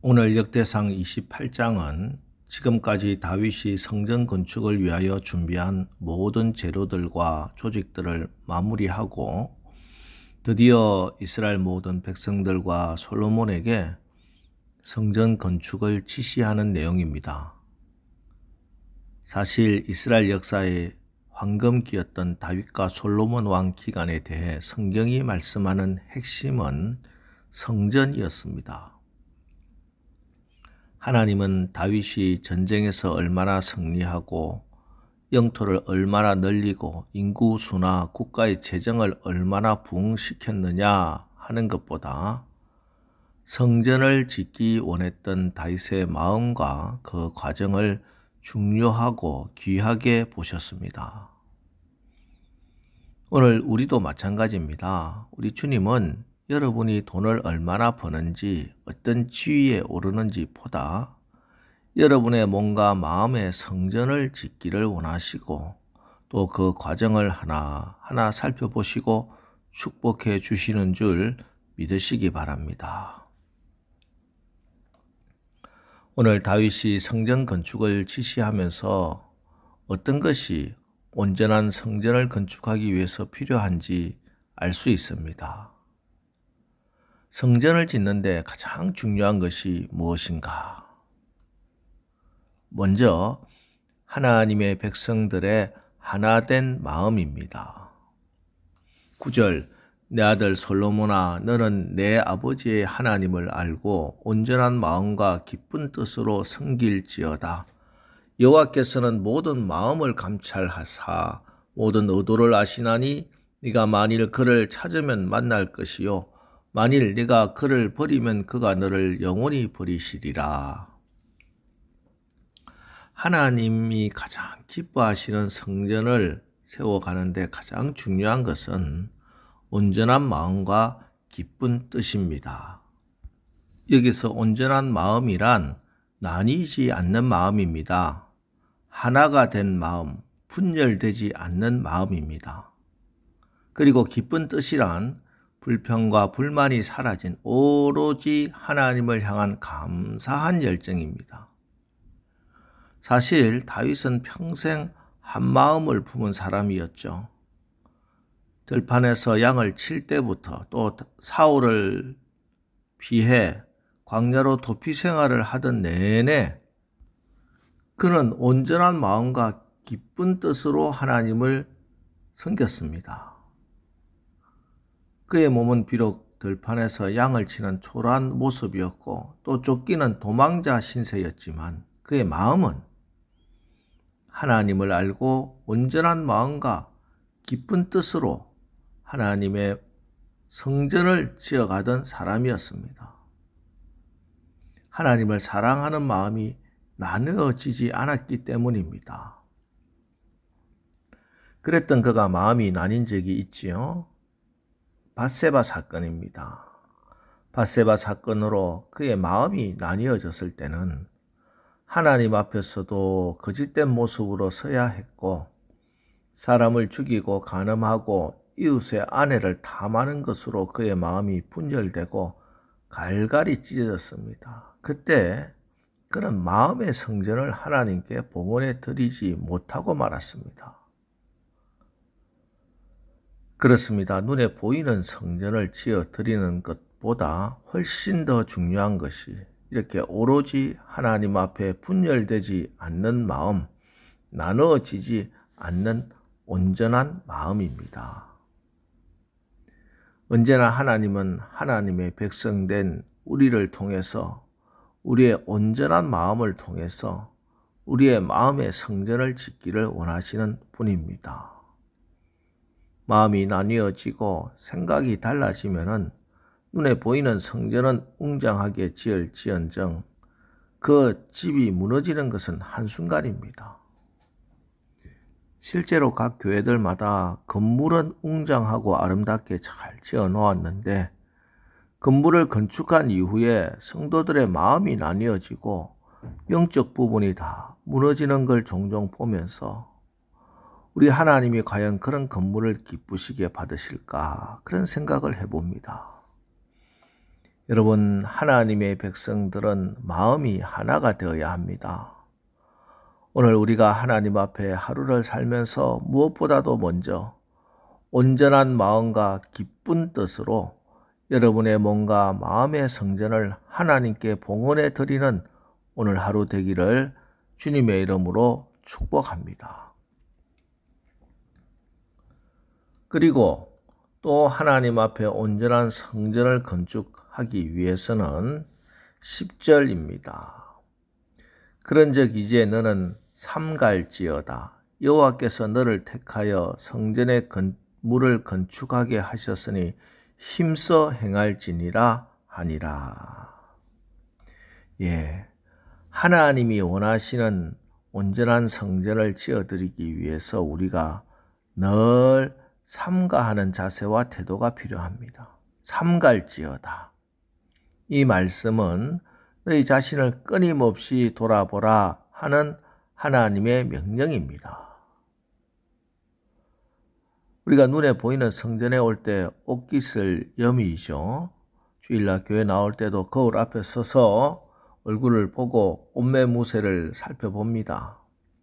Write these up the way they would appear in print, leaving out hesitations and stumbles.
오늘 역대상 28장은 지금까지 다윗이 성전 건축을 위하여 준비한 모든 재료들과 조직들을 마무리하고 드디어 이스라엘 모든 백성들과 솔로몬에게 성전 건축을 지시하는 내용입니다. 사실 이스라엘 역사의 황금기였던 다윗과 솔로몬 왕 기간에 대해 성경이 말씀하는 핵심은 성전이었습니다. 하나님은 다윗이 전쟁에서 얼마나 승리하고 영토를 얼마나 늘리고 인구수나 국가의 재정을 얼마나 부흥시켰느냐 하는 것보다 성전을 짓기 원했던 다윗의 마음과 그 과정을 중요하고 귀하게 보셨습니다. 오늘 우리도 마찬가지입니다. 우리 주님은 여러분이 돈을 얼마나 버는지 어떤 지위에 오르는지 보다 여러분의 몸과 마음의 성전을 짓기를 원하시고 또 그 과정을 하나하나 살펴보시고 축복해 주시는 줄 믿으시기 바랍니다. 오늘 다윗이 성전 건축을 지시하면서 어떤 것이 온전한 성전을 건축하기 위해서 필요한지 알 수 있습니다. 성전을 짓는데 가장 중요한 것이 무엇인가? 먼저 하나님의 백성들의 하나된 마음입니다. 9절 내 아들 솔로몬아 너는 내 아버지의 하나님을 알고 온전한 마음과 기쁜 뜻으로 섬길지어다. 여호와께서는 모든 마음을 감찰하사 모든 의도를 아시나니 네가 만일 그를 찾으면 만날 것이요 만일 네가 그를 버리면 그가 너를 영원히 버리시리라. 하나님이 가장 기뻐하시는 성전을 세워가는데 가장 중요한 것은 온전한 마음과 기쁜 뜻입니다. 여기서 온전한 마음이란 나뉘지 않는 마음입니다. 하나가 된 마음, 분열되지 않는 마음입니다. 그리고 기쁜 뜻이란 불평과 불만이 사라진 오로지 하나님을 향한 감사한 열정입니다. 사실 다윗은 평생 한 마음을 품은 사람이었죠. 들판에서 양을 칠 때부터 또 사울을 피해 광야로 도피 생활을 하던 내내 그는 온전한 마음과 기쁜 뜻으로 하나님을 섬겼습니다. 그의 몸은 비록 들판에서 양을 치는 초라한 모습이었고 또 쫓기는 도망자 신세였지만 그의 마음은 하나님을 알고 온전한 마음과 기쁜 뜻으로 하나님의 성전을 지어가던 사람이었습니다. 하나님을 사랑하는 마음이 나누어지지 않았기 때문입니다. 그랬던 그가 마음이 나뉜 적이 있지요. 밧세바 사건입니다. 밧세바 사건으로 그의 마음이 나뉘어졌을 때는 하나님 앞에서도 거짓된 모습으로 서야 했고 사람을 죽이고 간음하고 이웃의 아내를 탐하는 것으로 그의 마음이 분열되고 갈갈이 찢어졌습니다. 그때 그는 마음의 성전을 하나님께 봉헌해 드리지 못하고 말았습니다. 그렇습니다. 눈에 보이는 성전을 지어 드리는 것보다 훨씬 더 중요한 것이 이렇게 오로지 하나님 앞에 분열되지 않는 마음, 나누어지지 않는 온전한 마음입니다. 언제나 하나님은 하나님의 백성된 우리를 통해서 우리의 온전한 마음을 통해서 우리의 마음의 성전을 짓기를 원하시는 분입니다. 마음이 나뉘어지고 생각이 달라지면은 눈에 보이는 성전은 웅장하게 지을지언정 그 집이 무너지는 것은 한순간입니다. 실제로 각 교회들마다 건물은 웅장하고 아름답게 잘 지어 놓았는데 건물을 건축한 이후에 성도들의 마음이 나뉘어지고 영적 부분이 다 무너지는 걸 종종 보면서 우리 하나님이 과연 그런 건물을 기쁘시게 받으실까 그런 생각을 해봅니다. 여러분, 하나님의 백성들은 마음이 하나가 되어야 합니다. 오늘 우리가 하나님 앞에 하루를 살면서 무엇보다도 먼저 온전한 마음과 기쁜 뜻으로 여러분의 몸과 마음의 성전을 하나님께 봉헌해 드리는 오늘 하루 되기를 주님의 이름으로 축복합니다. 그리고 또 하나님 앞에 온전한 성전을 건축하기 위해서는 10절입니다. 그런즉 이제 너는 삼갈지어다. 여호와께서 너를 택하여 성전의 건물을 건축하게 하셨으니 힘써 행할지니라 하니라. 하나님이 원하시는 온전한 성전을 지어드리기 위해서 우리가 늘 삼가하는 자세와 태도가 필요합니다. 삼갈지어다. 이 말씀은 너희 자신을 끊임없이 돌아보라 하는 하나님의 명령입니다. 우리가 눈에 보이는 성전에 올 때 옷깃을 여미죠. 주일날 교회 나올 때도 거울 앞에 서서 얼굴을 보고 옷매무새를 살펴봅니다.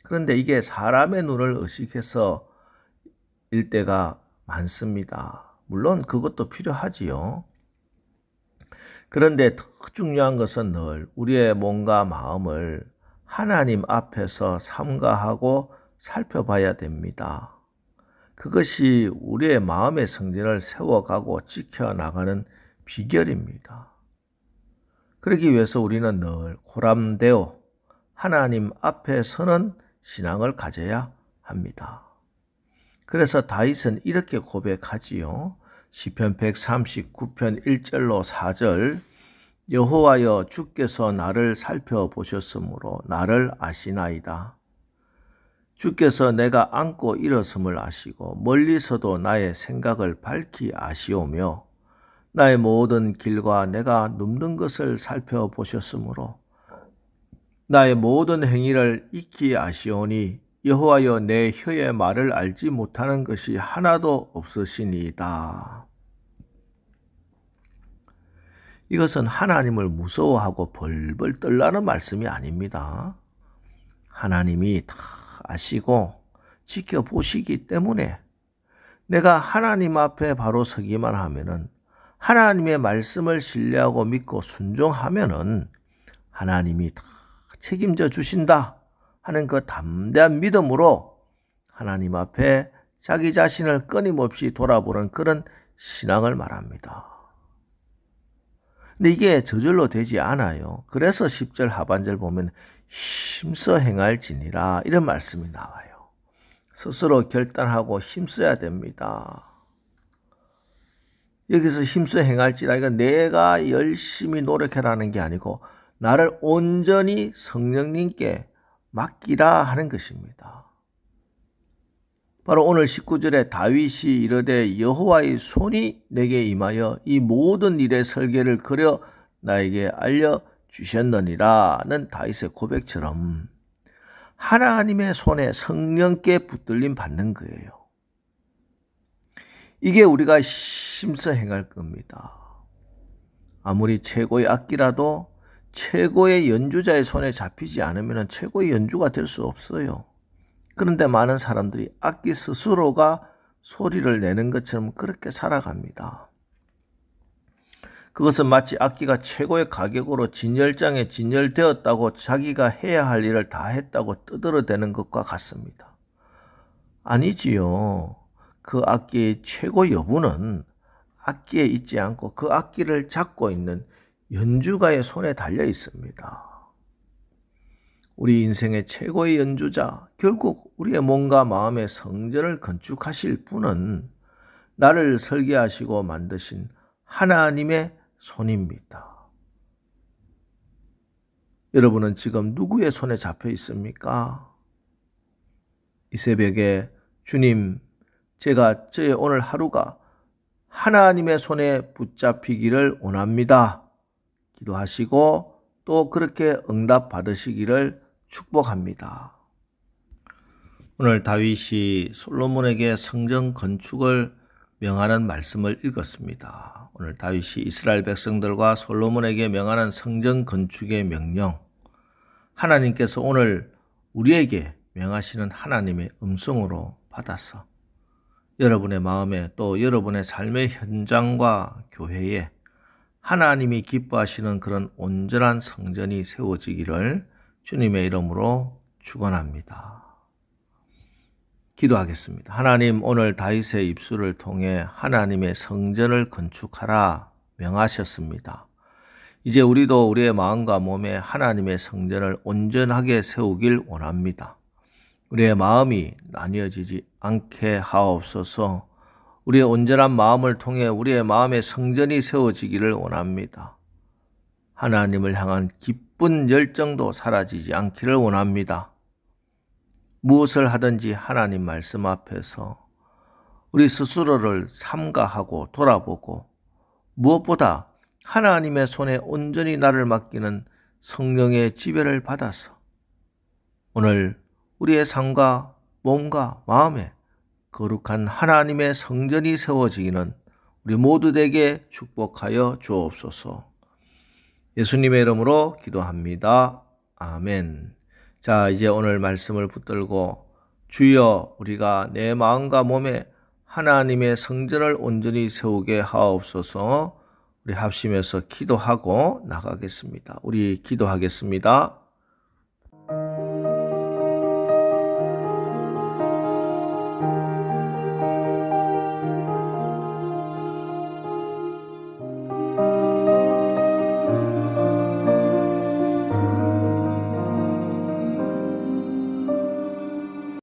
그런데 이게 사람의 눈을 의식해서 일 때가 많습니다. 물론 그것도 필요하지요. 그런데 더 중요한 것은 늘 우리의 몸과 마음을 하나님 앞에서 삼가하고 살펴봐야 됩니다. 그것이 우리의 마음의 성전을 세워가고 지켜나가는 비결입니다. 그러기 위해서 우리는 늘 고람되어 하나님 앞에 서는 신앙을 가져야 합니다. 그래서 다윗은 이렇게 고백하지요. 시편 139편 1절로 4절 여호와여 주께서 나를 살펴보셨으므로 나를 아시나이다. 주께서 내가 앉고 일어섬을 아시고 멀리서도 나의 생각을 밝히 아시오며 나의 모든 길과 내가 눕는 것을 살펴보셨으므로 나의 모든 행위를 익히 아시오니 여호와여 내 혀의 말을 알지 못하는 것이 하나도 없으시니이다. 이것은 하나님을 무서워하고 벌벌 떨라는 말씀이 아닙니다. 하나님이 다 아시고 지켜보시기 때문에 내가 하나님 앞에 바로 서기만 하면은 하나님의 말씀을 신뢰하고 믿고 순종하면은 하나님이 다 책임져 주신다 하는 그 담대한 믿음으로 하나님 앞에 자기 자신을 끊임없이 돌아보는 그런 신앙을 말합니다. 근데 이게 저절로 되지 않아요. 그래서 10절 하반절 보면 힘써 행할지니라 이런 말씀이 나와요. 스스로 결단하고 힘써야 됩니다. 여기서 힘써 행할지라 이건 내가 열심히 노력해라는 게 아니고 나를 온전히 성령님께 맡기라 하는 것입니다. 바로 오늘 19절에 다윗이 이르되 여호와의 손이 내게 임하여 이 모든 일의 설계를 그려 나에게 알려주셨느니라는 다윗의 고백처럼 하나님의 손에 성령께 붙들림 받는 거예요. 이게 우리가 힘써 행할 겁니다. 아무리 최고의 악기라도 최고의 연주자의 손에 잡히지 않으면 최고의 연주가 될 수 없어요. 그런데 많은 사람들이 악기 스스로가 소리를 내는 것처럼 그렇게 살아갑니다. 그것은 마치 악기가 최고의 가격으로 진열장에 진열되었다고 자기가 해야 할 일을 다 했다고 떠들어대는 것과 같습니다. 아니지요. 그 악기의 최고 여부는 악기에 있지 않고 그 악기를 잡고 있는 연주가의 손에 달려 있습니다. 우리 인생의 최고의 연주자, 결국 우리의 몸과 마음의 성전을 건축하실 분은 나를 설계하시고 만드신 하나님의 손입니다. 여러분은 지금 누구의 손에 잡혀 있습니까? 이 새벽에 주님, 제가 저의 오늘 하루가 하나님의 손에 붙잡히기를 원합니다. 기도하시고 또 그렇게 응답 받으시기를 축복합니다. 오늘 다윗이 솔로몬에게 성전 건축을 명하는 말씀을 읽었습니다. 오늘 다윗이 이스라엘 백성들과 솔로몬에게 명하는 성전 건축의 명령, 하나님께서 오늘 우리에게 명하시는 하나님의 음성으로 받아서 여러분의 마음에 또 여러분의 삶의 현장과 교회에 하나님이 기뻐하시는 그런 온전한 성전이 세워지기를 주님의 이름으로 축원합니다. 기도하겠습니다. 하나님, 오늘 다윗의 입술을 통해 하나님의 성전을 건축하라 명하셨습니다. 이제 우리도 우리의 마음과 몸에 하나님의 성전을 온전하게 세우길 원합니다. 우리의 마음이 나뉘어지지 않게 하옵소서. 우리의 온전한 마음을 통해 우리의 마음의 성전이 세워지기를 원합니다. 하나님을 향한 기쁜 열정도 사라지지 않기를 원합니다. 무엇을 하든지 하나님 말씀 앞에서 우리 스스로를 삼가하고 돌아보고 무엇보다 하나님의 손에 온전히 나를 맡기는 성령의 지배를 받아서 오늘 우리의 삶과 몸과 마음에 거룩한 하나님의 성전이 세워지기는 우리 모두에게 축복하여 주옵소서. 예수님의 이름으로 기도합니다. 아멘. 자, 이제 오늘 말씀을 붙들고 주여, 우리가 내 마음과 몸에 하나님의 성전을 온전히 세우게 하옵소서. 우리 합심해서 기도하고 나가겠습니다. 우리 기도하겠습니다.